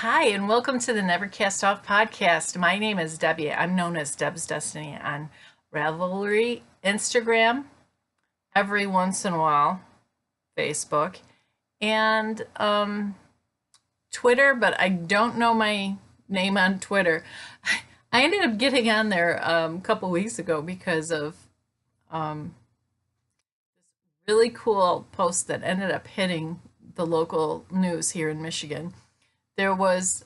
Hi, and welcome to the Never Cast Off podcast. My name is Debbie. I'm known as Deb's Destiny on Ravelry, Instagram, every once in a while, Facebook, and Twitter, but I don't know my name on Twitter. I ended up getting on there a couple weeks ago because of um, really cool post that ended up hitting the local news here in Michigan. There is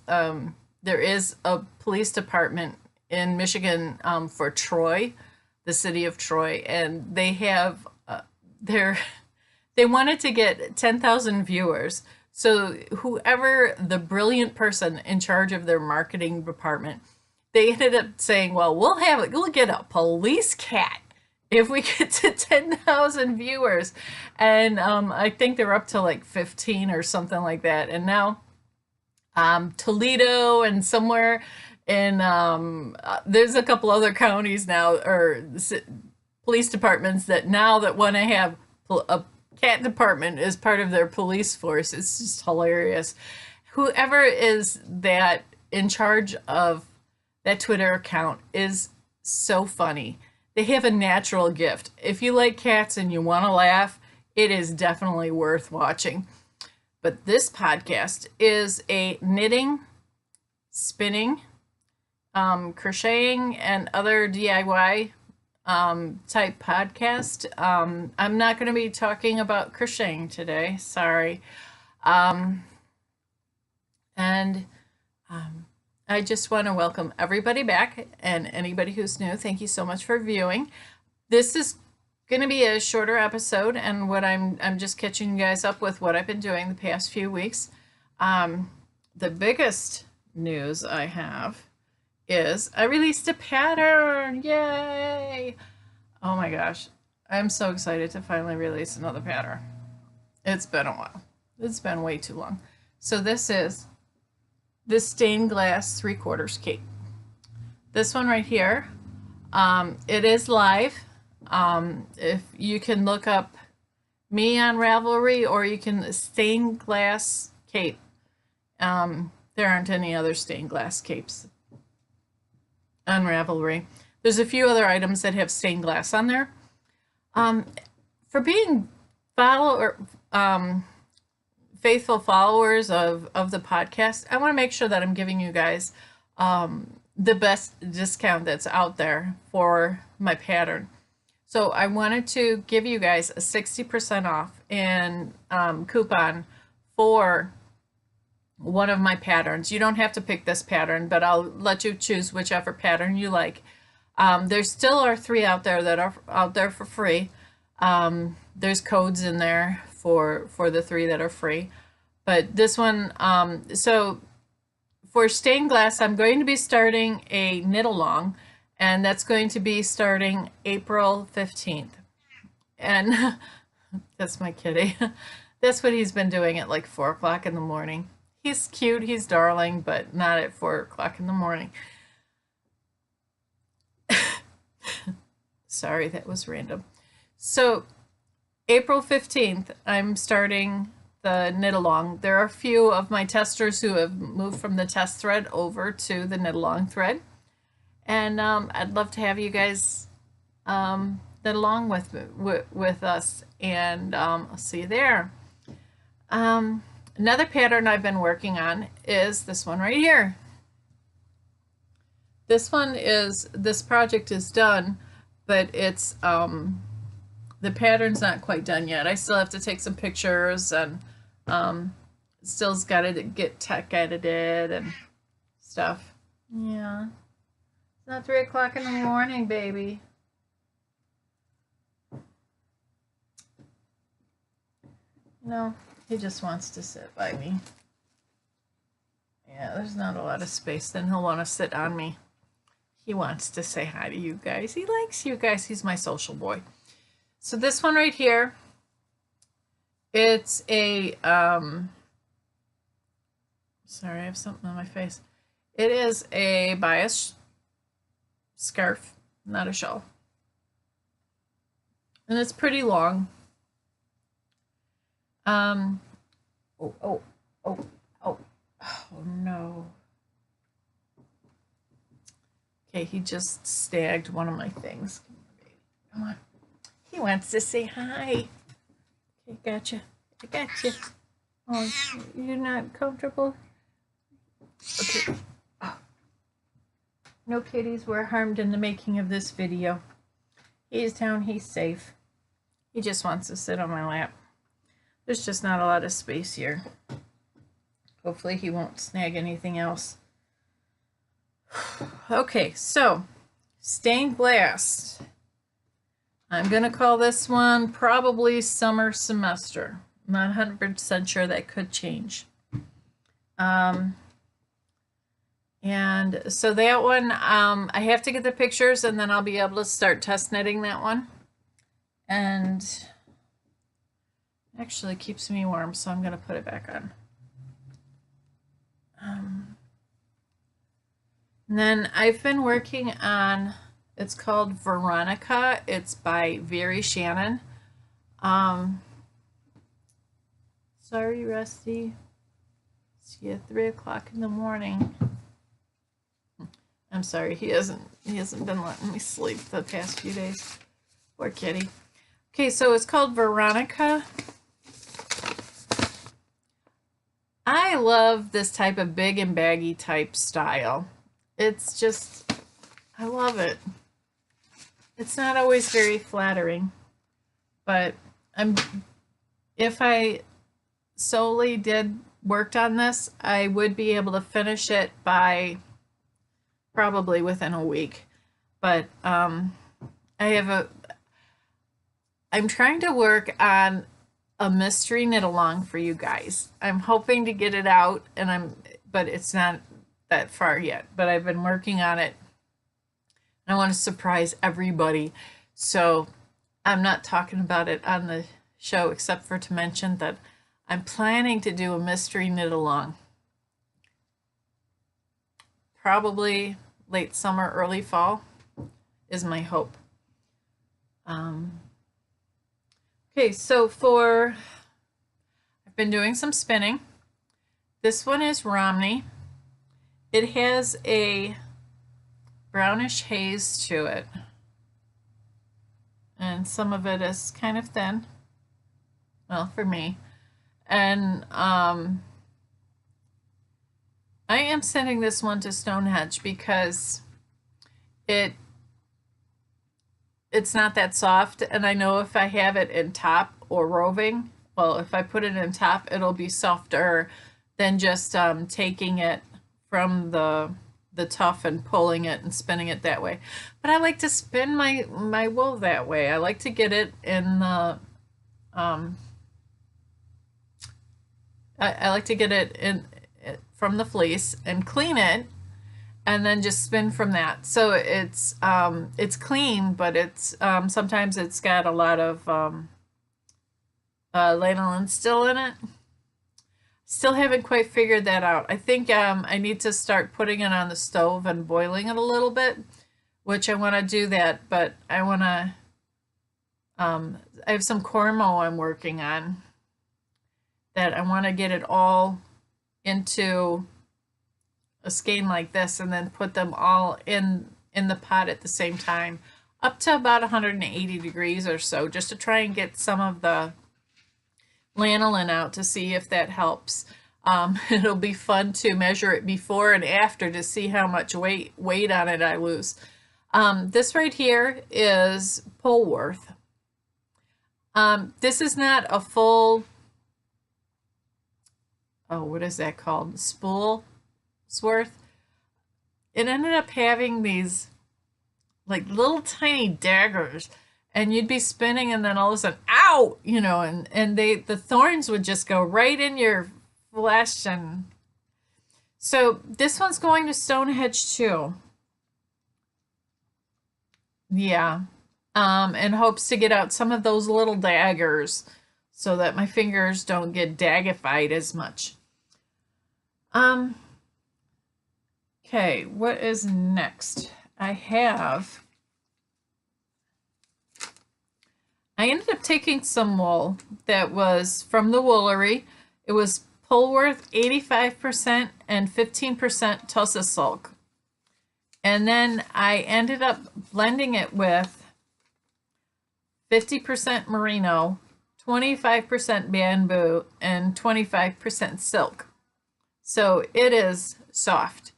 a police department in Michigan for Troy, the city of Troy, and they wanted to get 10,000 viewers. So whoever the brilliant person in charge of their marketing department, they ended up saying, "Well, we'll get a police cat if we get to 10,000 viewers," and I think they're up to like 15 or something like that, and now Toledo and somewhere in there's a couple other counties now or police departments that now that want to have a cat department as part of their police force. It's just hilarious. Whoever is that in charge of that Twitter account is so funny. They have a natural gift. If you like cats and you want to laugh, it is definitely worth watching. But this podcast is a knitting, spinning, crocheting, and other DIY type podcast. I'm not going to be talking about crocheting today. Sorry. Um, and I just want to welcome everybody back and anybody who's new. Thank you so much for viewing. This is going to be a shorter episode, and what I'm just catching you guys up with what I've been doing the past few weeks. The biggest news I have is I released a pattern. Yay! Oh my gosh, I'm so excited to finally release another pattern. It's been a while. It's been way too long. So this is this stained glass 3/4 cape. This one right here, it is live. If you can look up me on Ravelry, or you can stained glass cape. There aren't any other stained glass capes on Ravelry. There's a few other items that have stained glass on there. For being faithful followers of the podcast, I want to make sure that I'm giving you guys the best discount that's out there for my pattern. So I wanted to give you guys a 60% off and coupon for one of my patterns. You don't have to pick this pattern, but I'll let you choose whichever pattern you like. There still are 3 out there that are out there for free. There's codes in there for the 3 that are free. But this one, so for stained glass, I'm going to be starting a knit along. And that's going to be starting April 15th. And that's my kitty. That's what he's been doing at like 4 o'clock in the morning. He's cute, he's darling, but not at 4 o'clock in the morning. Sorry, that was random. So April 15th, I'm starting the knit along. There are a few of my testers who have moved from the test thread over to the knit along thread. And I'd love to have you guys knit along with us, and I'll see you there. Another pattern I've been working on is this one right here. This project is done, but it's the pattern's not quite done yet. I still have to take some pictures, and still's got to get tech edited and stuff. Yeah. It's not 3 o'clock in the morning, baby. No, he just wants to sit by me. Yeah, there's not a lot of space. Then he'll want to sit on me. He wants to say hi to you guys. He likes you guys. He's my social boy. So this one right here, it's a, sorry, I have something on my face. It is a bias scarf, not a shawl. And it's pretty long. Oh no. Okay, he just snagged one of my things. Come on. He wants to say hi. Okay, gotcha. I gotcha. Oh, you're not comfortable? Okay. Oh. No kitties were harmed in the making of this video. He's down, he's safe. He just wants to sit on my lap. There's just not a lot of space here. Hopefully he won't snag anything else. Okay, so stained glass. I'm going to call this one probably summer semester. I'm not 100% sure, that could change. And so that one, I have to get the pictures and then I'll be able to start test knitting that one. And actually keeps me warm, so I'm going to put it back on. And then I've been working on, it's called Veronica. It's by Very Shannon. Sorry, Rusty. See you at 3 o'clock in the morning. I'm sorry, he hasn't been letting me sleep the past few days. Poor kitty. Okay, so it's called Veronica. I love this type of big and baggy type style. It's just, I love it. It's not always very flattering, but if I solely worked on this, I would be able to finish it by probably within a week. But I'm trying to work on a mystery knit along for you guys. I'm hoping to get it out, but it's not that far yet. But I've been working on it. I want to surprise everybody, so I'm not talking about it on the show except for to mention that I'm planning to do a mystery knit along. Probably late summer, early fall is my hope. Okay, so I've been doing some spinning. This one is Romney. It has a brownish haze to it, and some of it is kind of thin, well, for me. And I am sending this one to Stonehenge because it's not that soft, and I know if I have it in top or roving, well, if I put it in top, it'll be softer than just taking it from the tuff and pulling it and spinning it that way. But I like to spin my wool that way. I like to get it in the I like to get it in from the fleece and clean it and then just spin from that. So it's clean, but it's sometimes it's got a lot of lanolin still in it. Still haven't quite figured that out. I think I need to start putting it on the stove and boiling it a little bit, which I want to do that, but I want to, I have some cornmeal I'm working on that I want to get it all into a skein like this and then put them all in the pot at the same time, up to about 180 degrees or so, just to try and get some of the lanolin out to see if that helps. It'll be fun to measure it before and after to see how much weight on it I lose. This right here is Polworth. This is not a full, oh, what is that called? Spoolsworth. It ended up having these like little tiny daggers, and you'd be spinning and then all of a sudden, ow, you know, and the thorns would just go right in your flesh. And so this one's going to Stonehenge too. Yeah. And hopes to get out some of those little daggers so that my fingers don't get daggified as much. Okay, what is next? I ended up taking some wool that was from the Woolery. It was Polworth 85% and 15% Tussa Silk. And then I ended up blending it with 50% merino, 25% bamboo, and 25% silk. So it is soft.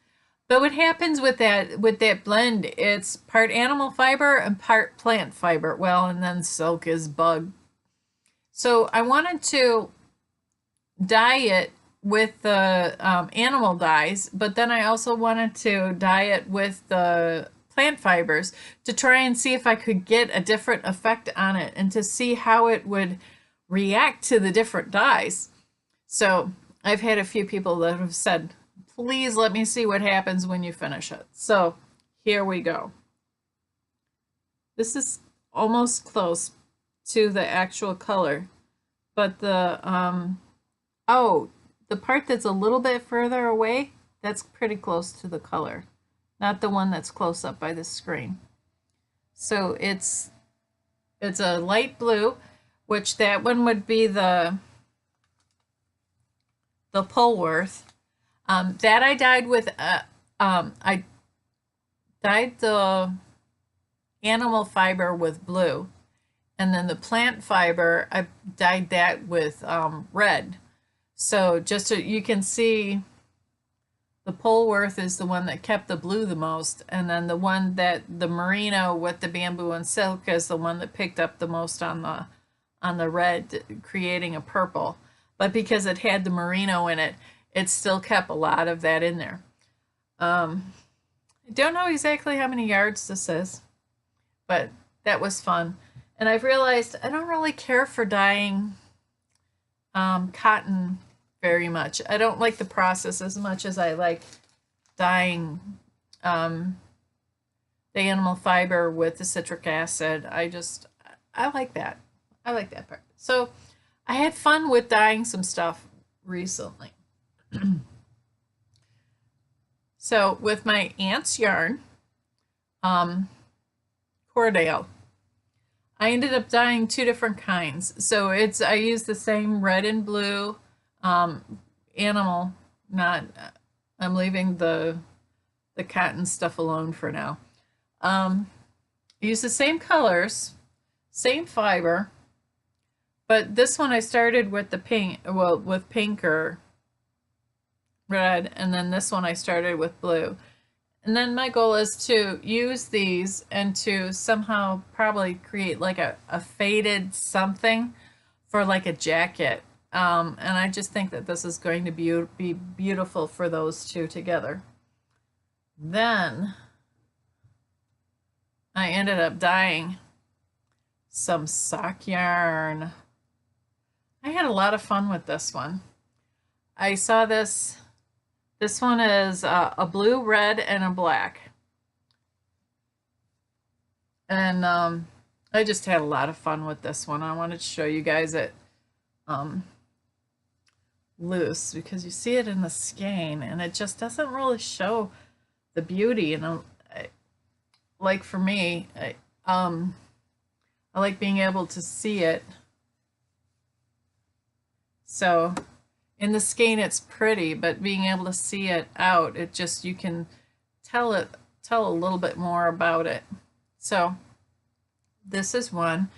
But what happens with that blend, it's part animal fiber and part plant fiber. Well, and then silk is bug. So I wanted to dye it with the animal dyes, but then I also wanted to dye it with the plant fibers to try and see if I could get a different effect on it and to see how it would react to the different dyes. So I've had a few people that have said, please let me see what happens when you finish it. So here we go. This is almost close to the actual color, but the part that's a little bit further away, that's pretty close to the color, not the one that's close up by the screen. So it's a light blue, which that one would be the Polworth. That I dyed with I dyed the animal fiber with blue, and then the plant fiber I dyed that with red. So just so you can see, the Polworth is the one that kept the blue the most, and then the one that the merino with the bamboo and silk is the one that picked up the most on the red, creating a purple. But because it had the merino in it, it still kept a lot of that in there. I don't know exactly how many yards this is, but that was fun. And I've realized I don't really care for dyeing cotton very much. I don't like the process as much as I like dyeing the animal fiber with the citric acid. I like that. I like that part. So I had fun with dyeing some stuff recently. So with my aunt's yarn, Cordale, I ended up dyeing two different kinds. So I used the same red and blue animal, not, I'm leaving the cotton stuff alone for now. Use the same colors, same fiber, but this one I started with the pink, well, with pink or red, and then this one I started with blue. And then my goal is to use these and to somehow probably create like a faded something for like a jacket. And I just think that this is going to be beautiful for those two together. Then I ended up dyeing some sock yarn. I had a lot of fun with this one. I saw this one is a blue, red, and a black. And I just had a lot of fun with this one. I wanted to show you guys it loose because you see it in the skein and it just doesn't really show the beauty. And like for me, I like being able to see it. So in the skein it's pretty, but being able to see it out, it just, you can tell a little bit more about it. So this is one.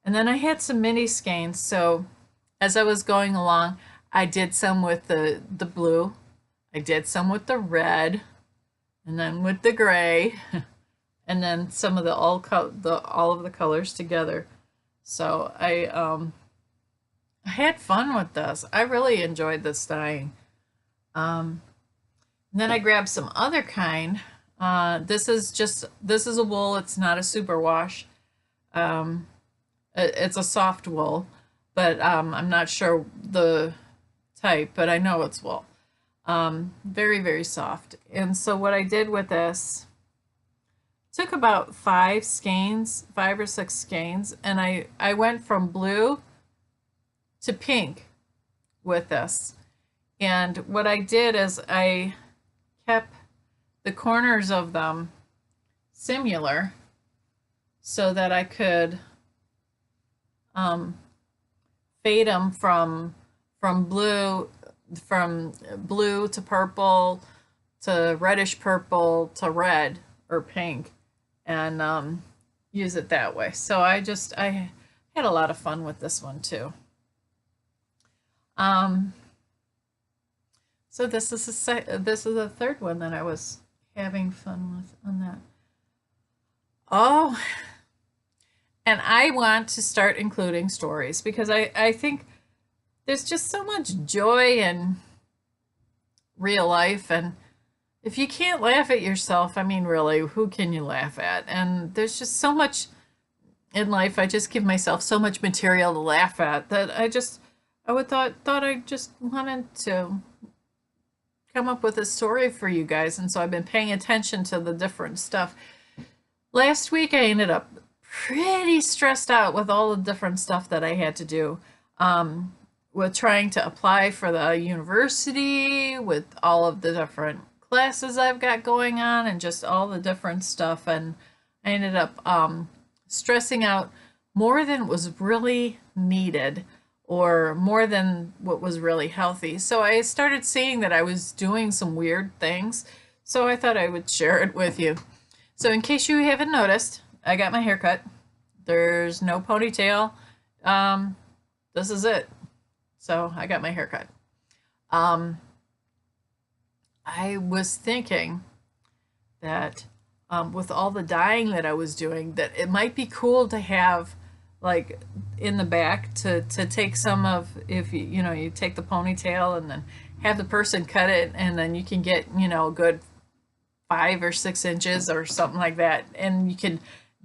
And then I had some mini skeins. So as I was going along, I did some with the blue, I did some with the red, and then with the gray, and then some of the all of the colors together. So I had fun with this. I really enjoyed this dyeing. Then I grabbed some other kind. This is a wool. It's not a superwash. It's a soft wool, but I'm not sure the type, but I know it's wool. Very, very soft. And so what I did with this, took about 5 or 6 skeins, and I went from blue to pink with this. And what I did is I kept the corners of them similar so that I could fade them from blue to purple to reddish purple to red or pink, and use it that way. So I had a lot of fun with this one too. Um, so this is the third one that I was having fun with on that. Oh, and I want to start including stories because I think there's just so much joy in real life. And if you can't laugh at yourself, I mean, really, who can you laugh at? And there's just so much in life. I just give myself so much material to laugh at that thought I just wanted to come up with a story for you guys. And so I've been paying attention to the different stuff. Last week, I ended up pretty stressed out with all the different stuff that I had to do, with trying to apply for the university, with all of the different classes I've got going on, and just all the different stuff. And I ended up stressing out more than was really needed, or more than what was really healthy. So I started seeing that I was doing some weird things. So I thought I would share it with you. So in case you haven't noticed, I got my hair cut. There's no ponytail. This is it. So I got my hair cut. I was thinking that with all the dyeing that I was doing, that it might be cool to have, like, in the back to take some of, if you take the ponytail and then have the person cut it, and then you can get, a good 5 or 6 inches or something like that, and you can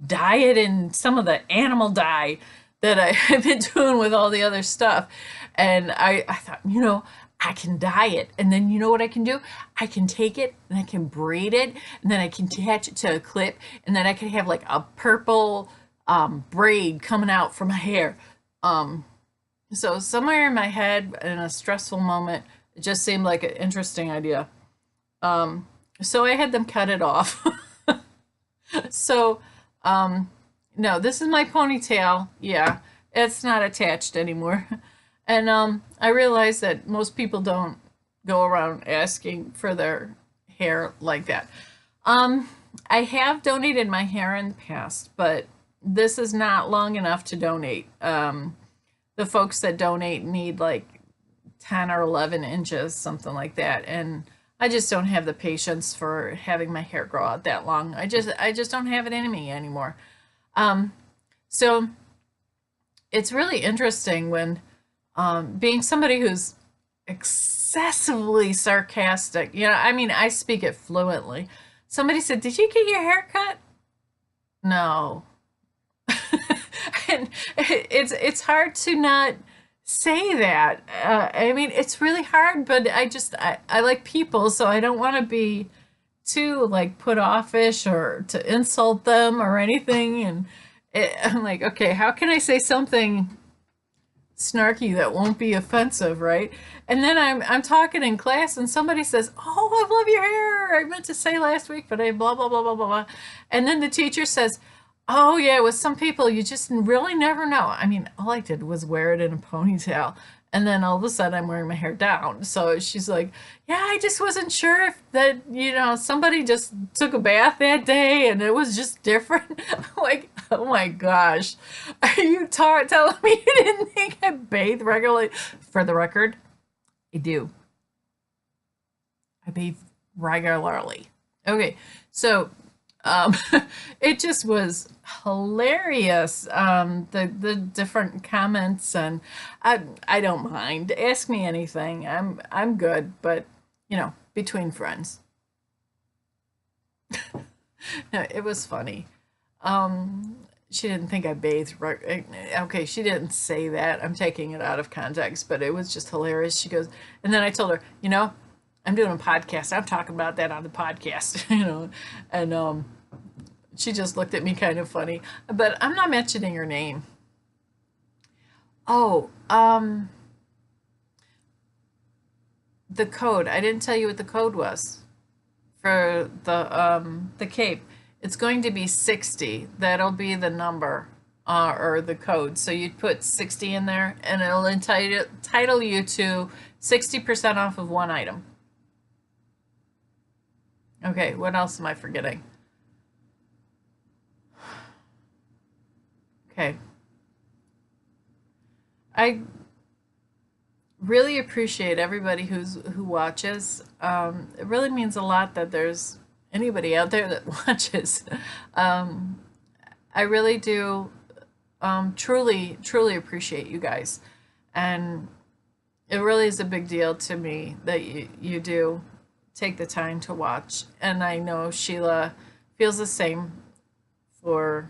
dye it in some of the animal dye that I've been doing with all the other stuff. And I thought, I can dye it, and then you know what I can do? I can take it and I can braid it, and then I can attach it to a clip, and then I can have like a purple braid coming out from my hair. So somewhere in my head, in a stressful moment, it just seemed like an interesting idea. So I had them cut it off. So, no, this is my ponytail. Yeah, it's not attached anymore. And I realized that most people don't go around asking for their hair like that. I have donated my hair in the past, but this is not long enough to donate. The folks that donate need like 10 or 11 inches, something like that. And I just don't have the patience for having my hair grow out that long. I just don't have it in me anymore. So it's really interesting when, being somebody who's excessively sarcastic, I mean, I speak it fluently. Somebody said, "Did you get your hair cut?" No. And it's hard to not say that. I mean, it's really hard, but I like people, so I don't want to be too like put offish or to insult them or anything. And I'm like, okay, how can I say something snarky that won't be offensive, right? And then I'm talking in class, and somebody says, "Oh, I love your hair. I meant to say last week, but I blah blah blah blah blah blah." And then the teacher says, "Oh yeah, with some people you just really never know." I mean, all I did was wear it in a ponytail, and then all of a sudden I'm wearing my hair down. So she's like, "Yeah, I just wasn't sure if that, somebody just took a bath that day and it was just different." I'm like, oh my gosh, are you telling me you didn't think I bathe regularly? For the record, I do. I bathe regularly. Okay, so it just was hilarious. The different comments, and I don't mind. Ask me anything. I'm good, but between friends. No, it was funny. She didn't think I bathed. Okay, she didn't say that. I'm taking it out of context, but it was just hilarious. She goes, and then I told her, I'm doing a podcast. I'm talking about that on the podcast, and she just looked at me kind of funny, but I'm not mentioning her name. Oh, the code. I didn't tell you what the code was for the cape. It's going to be 60. That'll be the number, or the code. So you'd put 60 in there, and it'll entitle you to 60% off of one item. Okay, what else am I forgetting? Okay. I really appreciate everybody who watches. It really means a lot that there's anybody out there that watches. Um, I really do truly appreciate you guys. And it really is a big deal to me that you do take the time to watch. And I know Sheila feels the same for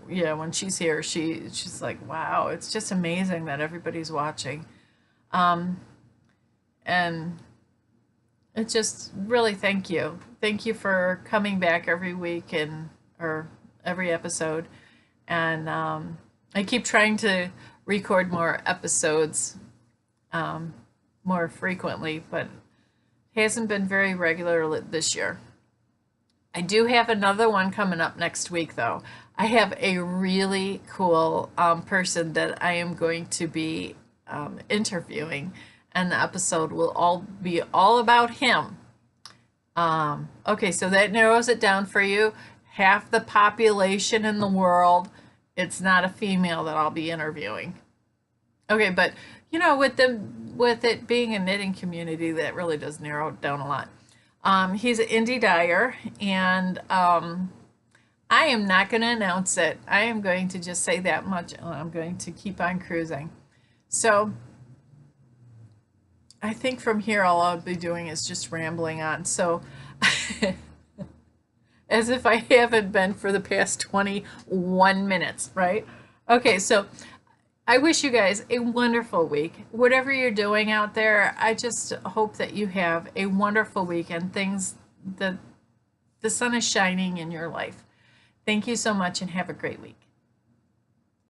yeah, when she's here, she's like, wow, it's just amazing that everybody's watching. Um, and it just really thank you. Thank you for coming back every week and or every episode. And I keep trying to record more episodes um, more frequently, but it hasn't been very regular this year. I do have another one coming up next week, though. I have a really cool person that I am going to be interviewing, and the episode will all be all about him. Okay, so that narrows it down for you. Half the population in the world, it's not a female that I'll be interviewing. Okay, but with it being a knitting community, that really does narrow it down a lot. He's an indie dyer, and I am not going to announce it. I am going to just say that much, and I'm going to keep on cruising. So I think from here, all I'll be doing is just rambling on. So as if I haven't been for the past 21 minutes, right? Okay, so I wish you guys a wonderful week. Whatever you're doing out there, I just hope that you have a wonderful week and things that the sun is shining in your life. Thank you so much and have a great week.